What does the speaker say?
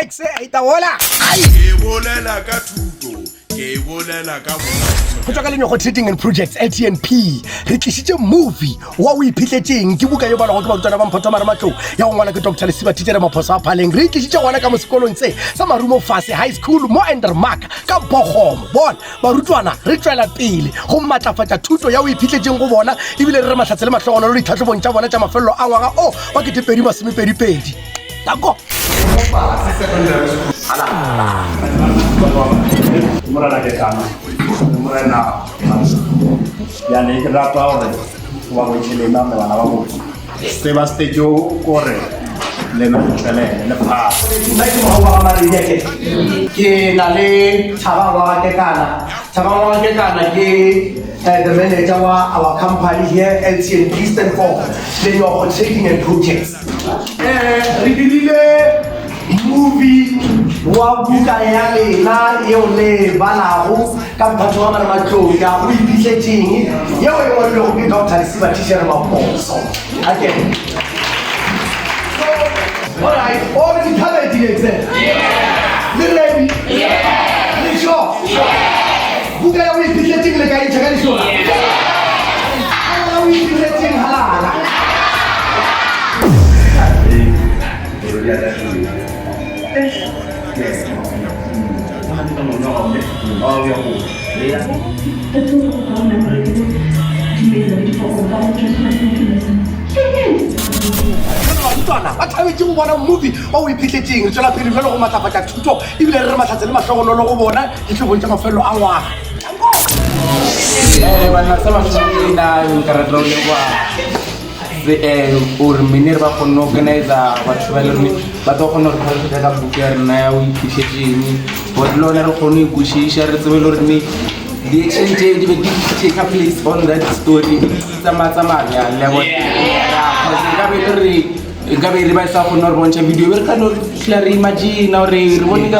X ita hola ke bolela ka thuto ke bolela ka go tswa ka lenyego trading and projects LTNP re tlisitse movie wa o iphihletseng ke buka yo bala go ke batswana ba mphoto mara matlo ya go ngwana ke Dr. Lesiba teacher maphosa a phaleng re tlisitse gona ka mo sekolong tse sa Marumofase High School mo Endermark ka Bogom bona barutwana re tswela pele go matlafatsa thuto ya o iphihletseng go bona ebile re matlhatse le matlhogono le ditlhatlhobong tsa bona tsa mafelo a ngwaga o wa 2022 Danko secondary school. Murana ke kana. Murana. Ya ne ke rata hore wa go tshilena me bana ba go. Se ba stejo kore le na tshele le pa. nna ke mo wa mari yake ke na le tshaba wa ke kana ke the manager wa our company here LTNP stand for Lenyego Trading and Projects re dirile movie wa buka ya lena eo le balago ka mphatho wa mara matlo ya o iphihletseng yeo e ngwadilego ke Dr. Lesiba teacher maphoso again. All right, all the talent in exam. Yeah. You ready? Yeah. You sure? Yeah. Who can we be letting the guy check it? Yeah. How are we be letting halala? Ba thabetse go bona movie wa o iphihletseng re tswela pele jalo go matlafatsa thuto ebile re matlhatse le matlhogonolo go bona ditlhobong tsa mafelo a ngwaga bana sa mašoina nkaratlo le kwa gore mene re ba kgonne go organiza batho ba le rone ba tlo kgone gore tlhalosetsa ka buka ya rena ya o iphihletseng gore le one re kgone go ikwešiša re tsebe le gorene di-action tse di be di take a place on that story tsamaya bjang le bone nka be re ba sa kgone gore bontšha video be re ka no fila re imagina gore re bone ka